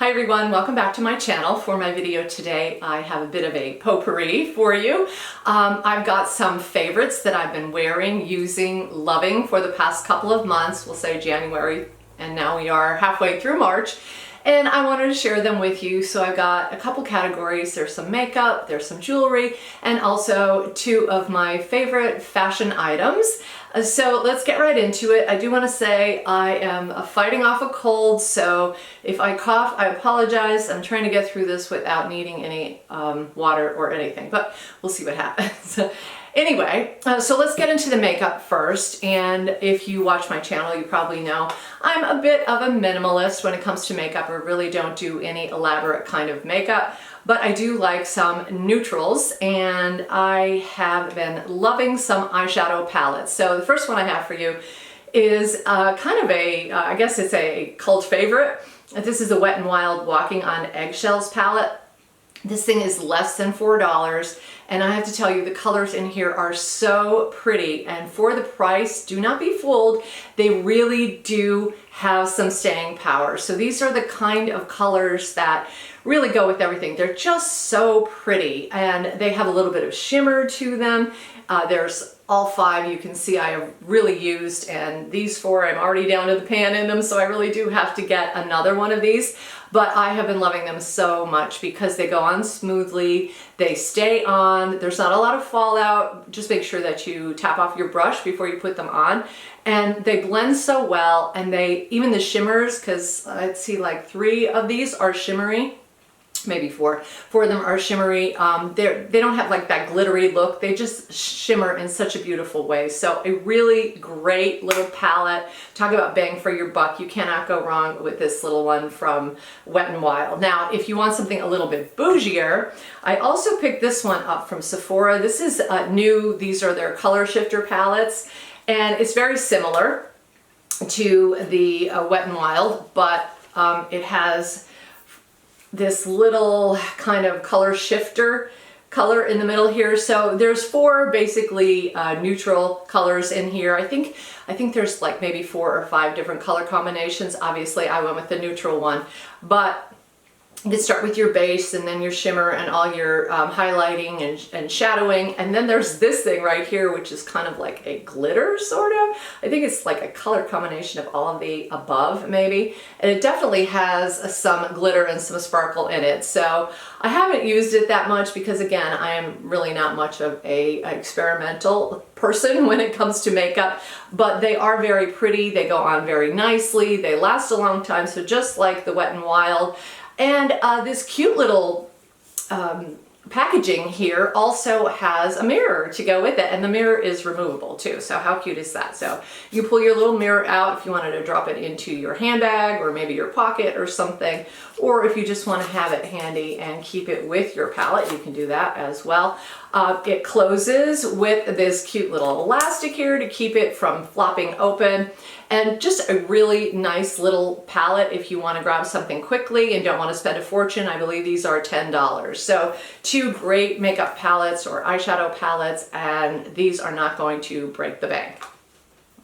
Hi everyone, welcome back to my channel. For my video today, I have a bit of a potpourri for you. I've got some favorites that I've been wearing, using, loving for the past couple of months. We'll say January, and now we are halfway through March. And I wanted to share them with you. So I've got a couple categories. There's some makeup, there's some jewelry, and also two of my favorite fashion items. So let's get right into it. I do want to say I am fighting off a cold, so if I cough, I apologize. I'm trying to get through this without needing any water or anything, but we'll see what happens. Anyway, so let's get into the makeup first. And if you watch my channel, you probably know I'm a bit of a minimalist when it comes to makeup. I really don't do any elaborate kind of makeup, but I do like some neutrals, and I have been loving some eyeshadow palettes. So the first one I have for you is kind of a, I guess it's a cult favorite. This is the Wet n Wild Walking on Eggshells palette. This thing is less than $4, and I have to tell you, the colors in here are so pretty, and for the price, do not be fooled, they really do have some staying power. So these are the kind of colors that really go with everything. They're just so pretty, and they have a little bit of shimmer to them. There's all five you can see I have really used, and these four I'm already down to the pan in them, so I really do have to get another one of these. But I have been loving them so much because they go on smoothly, they stay on, there's not a lot of fallout. Just make sure that you tap off your brush before you put them on. And they blend so well, and they, even the shimmers, because I'd see like 3 of these are shimmery. Maybe 4 of them are shimmery. They don't have like that glittery look. They just shimmer in such a beautiful way. So a really great little palette. Talk about bang for your buck. You cannot go wrong with this little one from Wet n Wild. Now, if you want something a little bit bougier, I also picked this one up from Sephora. This is new. These are their color shifter palettes, and it's very similar to the Wet n Wild, but it has this little kind of color shifter color in the middle here. So there's 4 basically neutral colors in here. I think there's like maybe 4 or 5 different color combinations. Obviously I went with the neutral one, but you can start with your base and then your shimmer and all your highlighting and shadowing. And then there's this thing right here, which is kind of like a glitter, sort of. I think it's like a color combination of all of the above, maybe. And it definitely has some glitter and some sparkle in it. So I haven't used it that much because, again, I am really not much of a experimental person when it comes to makeup, but they are very pretty. They go on very nicely. They last a long time. So just like the Wet n Wild. And this cute little packaging here also has a mirror to go with it, and the mirror is removable too. So how cute is that? So you pull your little mirror out if you wanted to drop it into your handbag or maybe your pocket or something, or if you just want to have it handy and keep it with your palette, you can do that as well. It closes with this cute little elastic here to keep it from flopping open. And just a really nice little palette if you want to grab something quickly and don't want to spend a fortune. I believe these are $10. So 2 great makeup palettes or eyeshadow palettes, and these are not going to break the bank.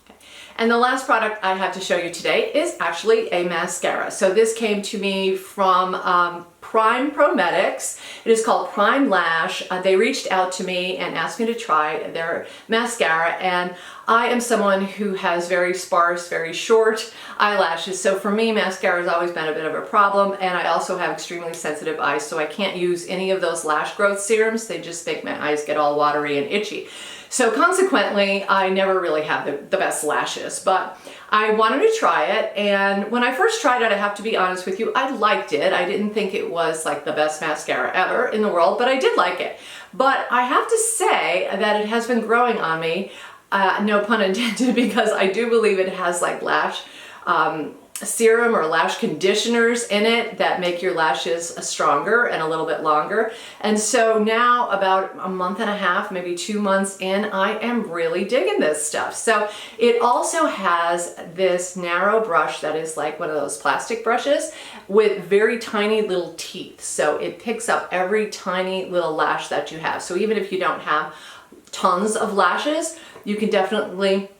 Okay. And the last product I have to show you today is actually a mascara. So this came to me from Prime Prometics. It is called Prime Lash. They reached out to me and asked me to try their mascara, and I am someone who has very sparse, very short eyelashes. So for me, mascara has always been a bit of a problem, and I also have extremely sensitive eyes, so I can't use any of those lash growth serums. They just make my eyes get all watery and itchy. So consequently, I never really have the best lashes, but I wanted to try it. And when I first tried it, I have to be honest with you, I liked it. I didn't think it was like the best mascara ever in the world, but I did like it. But I have to say that it has been growing on me, no pun intended, because I do believe it has like lash serum or lash conditioners in it that make your lashes stronger and a little bit longer. And so now, about a month and a half, maybe 2 months in, I am really digging this stuff. So it also has this narrow brush that is like one of those plastic brushes with very tiny little teeth. So it picks up every tiny little lash that you have. So even if you don't have tons of lashes, you can definitely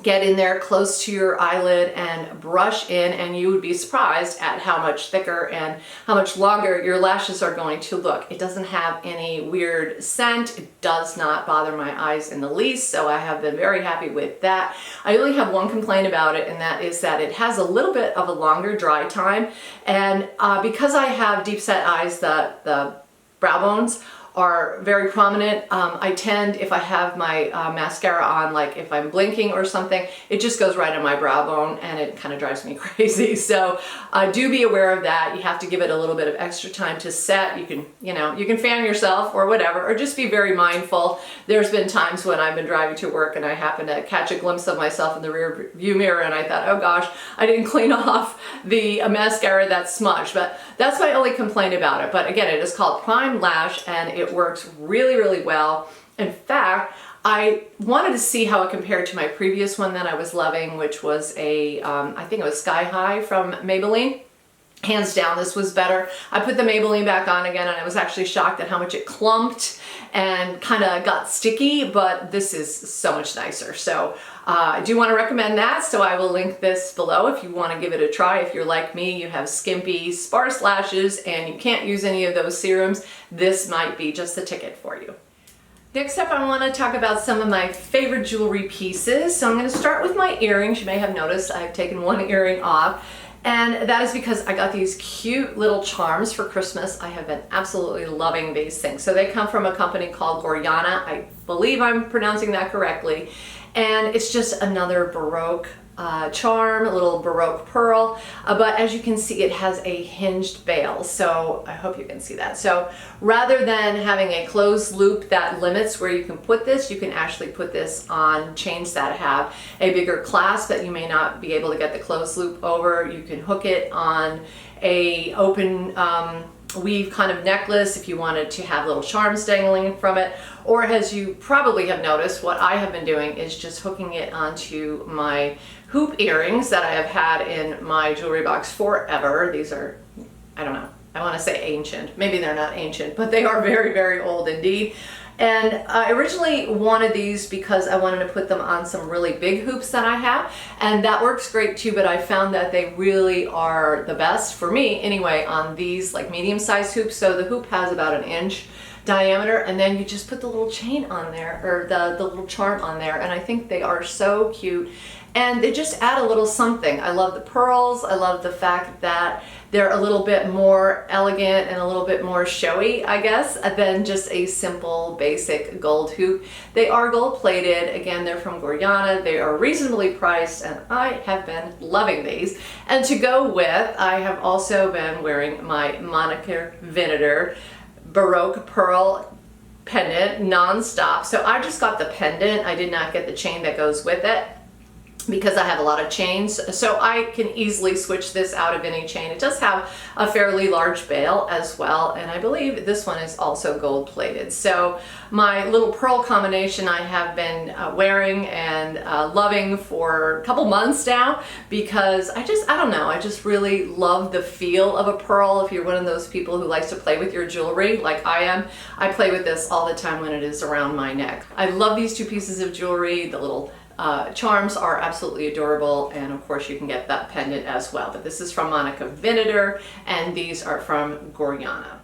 get in there close to your eyelid and brush in, and you would be surprised at how much thicker and how much longer your lashes are going to look. It doesn't have any weird scent. It does not bother my eyes in the least, so I have been very happy with that. I only have one complaint about it, and that is that it has a little bit of a longer dry time, and because I have deep set eyes, the brow bones are very prominent. I tend, if I have my mascara on, like if I'm blinking or something, it just goes right on my brow bone and it kind of drives me crazy. So do be aware of that. You have to give it a little bit of extra time to set. You can, you can fan yourself or whatever, or just be very mindful. There's been times when I've been driving to work and I happen to catch a glimpse of myself in the rear view mirror and I thought, oh gosh, I didn't clean off the mascara that's smudged. But that's my only complaint about it. But again, it is called Prime Lash and it works really, really well. In fact, I wanted to see how it compared to my previous one that I was loving, which was I think it was Sky High from Maybelline. Hands down, this was better. I put the Maybelline back on again and I was actually shocked at how much it clumped and kind of got sticky, but this is so much nicer. So I do want to recommend that, so I will link this below if you want to give it a try. If you're like me, you have skimpy, sparse lashes and you can't use any of those serums, this might be just the ticket for you. Next up, I want to talk about some of my favorite jewelry pieces. So I'm going to start with my earrings. You may have noticed I've taken one earring off. And that is because I got these cute little charms for Christmas. I have been absolutely loving these things. So they come from a company called Gorjana. I believe I'm pronouncing that correctly. And it's just another Baroque charm, a little Baroque pearl. But as you can see, it has a hinged bail. So I hope you can see that. So rather than having a closed loop that limits where you can put this, you can actually put this on chains that have a bigger clasp that you may not be able to get the closed loop over. You can hook it on a open weave kind of necklace if you wanted to have little charms dangling from it, or as you probably have noticed, what I have been doing is just hooking it onto my hoop earrings that I have had in my jewelry box forever. These are, I don't know, I want to say ancient. Maybe they're not ancient, but they are very, very old indeed. And I originally wanted these because I wanted to put them on some really big hoops that I have, and that works great too, but I found that they really are the best, for me anyway, on these like medium-sized hoops. So the hoop has about an inch diameter, and then you just put the little chain on there, or the little charm on there, and I think they are so cute. And they just add a little something. I love the pearls. I love the fact that they're a little bit more elegant and a little bit more showy, I guess, than just a simple basic gold hoop. They are gold plated. Again, they're from Gorjana. They are reasonably priced and I have been loving these. And to go with, I have also been wearing my Monica Vinader Baroque Pearl pendant non-stop. So I just got the pendant. I did not get the chain that goes with it, because I have a lot of chains, so I can easily switch this out of any chain. It does have a fairly large bail as well, and I believe this one is also gold plated. So my little pearl combination I have been wearing and loving for a couple months now, because I don't know, I just really love the feel of a pearl. If you're one of those people who likes to play with your jewelry like I am, I play with this all the time when it is around my neck. I love these two pieces of jewelry. The little charms are absolutely adorable, and of course you can get that pendant as well. But this is from Monica Vinader and these are from Gorjana.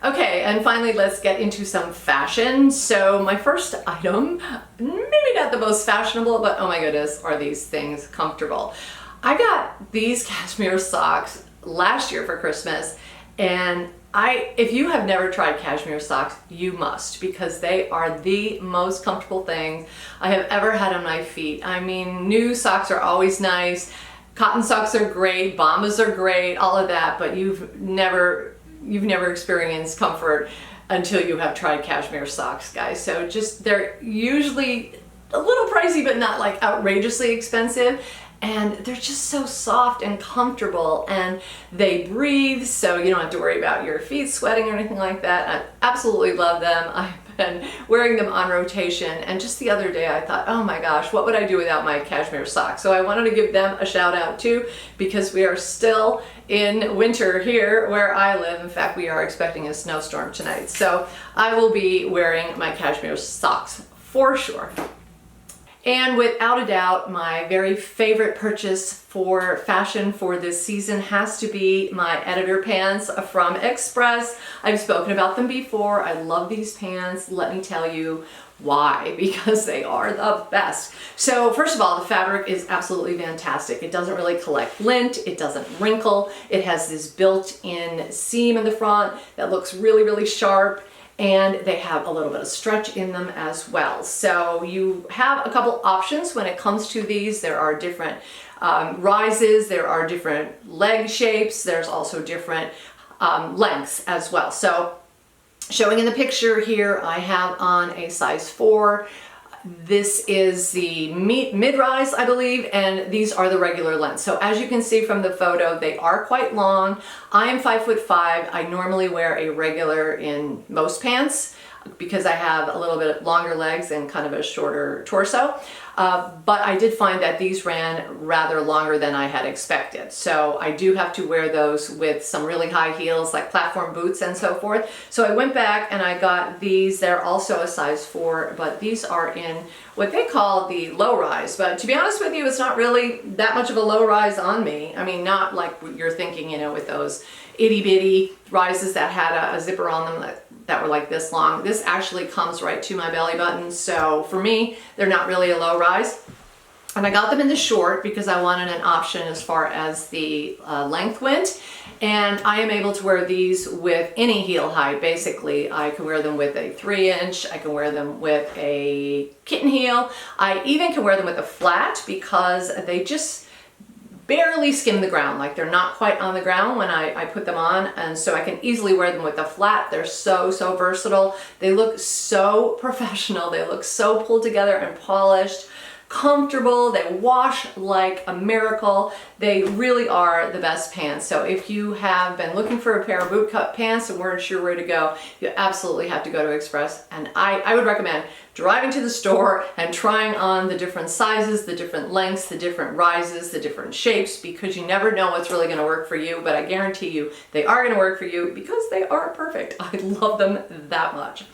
Okay, and finally let's get into some fashion. So my first item, maybe not the most fashionable, but oh my goodness, are these things comfortable. I got these cashmere socks last year for Christmas, and if you have never tried cashmere socks, you must, because they are the most comfortable things I have ever had on my feet. I mean, new socks are always nice, cotton socks are great, bombas are great, all of that, but you've never experienced comfort until you have tried cashmere socks, guys. So they're usually a little pricey, but not like outrageously expensive. And they're just so soft and comfortable, and they breathe, so you don't have to worry about your feet sweating or anything like that. I absolutely love them. I've been wearing them on rotation, and just the other day I thought, oh my gosh, what would I do without my cashmere socks? So I wanted to give them a shout out too, because we are still in winter here where I live. In fact, we are expecting a snowstorm tonight. So I will be wearing my cashmere socks for sure. And without a doubt, my very favorite purchase for fashion for this season has to be my editor pants from Express. I've spoken about them before. I love these pants. Let me tell you why, because they are the best. So first of all, the fabric is absolutely fantastic. It doesn't really collect lint, it doesn't wrinkle, it has this built-in seam in the front that looks really, really sharp, and they have a little bit of stretch in them as well. So you have a couple options when it comes to these. There are different rises, there are different leg shapes, there's also different lengths as well. So showing in the picture here, I have on a size 4. This is the mid-rise, I believe, and these are the regular length. So as you can see from the photo, they are quite long. I am 5'5". I normally wear a regular in most pants because I have a little bit longer legs and kind of a shorter torso. But I did find that these ran rather longer than I had expected. So I do have to wear those with some really high heels like platform boots and so forth. So I went back and I got these. They're also a size 4, but these are in what they call the low rise. But to be honest with you, it's not really that much of a low rise on me. I mean, not like you're thinking, you know, with those itty bitty rises that had a zipper on them that were like this long. This actually comes right to my belly button. So for me, they're not really a low rise. And I got them in the short because I wanted an option as far as the length went. And I am able to wear these with any heel height. Basically, I can wear them with a 3-inch. I can wear them with a kitten heel. I even can wear them with a flat because they just barely skim the ground. Like they're not quite on the ground when I put them on. And so I can easily wear them with a flat. They're so versatile. They look so professional. They look so pulled together and polished, comfortable. They wash like a miracle. They really are the best pants. So if you have been looking for a pair of boot cut pants and weren't sure where to go, you absolutely have to go to Express. And I would recommend driving to the store and trying on the different sizes, the different lengths, the different rises, the different shapes, because you never know what's really going to work for you. But I guarantee you they are going to work for you because they are perfect. I love them that much.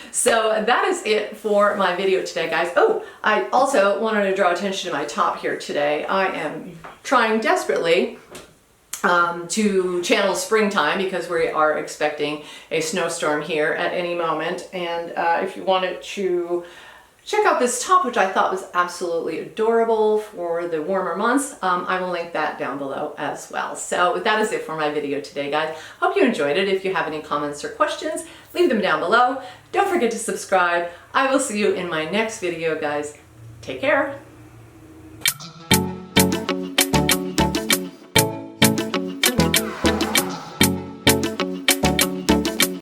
So that is it for my video today, guys. Oh, I also wanted to draw attention to my top here today. I am trying desperately to channel springtime because we are expecting a snowstorm here at any moment. And if you wanted to check out this top, which I thought was absolutely adorable for the warmer months, I will link that down below as well. So that is it for my video today, guys. Hope you enjoyed it. If you have any comments or questions, leave them down below. Don't forget to subscribe. I will see you in my next video, guys. Take care.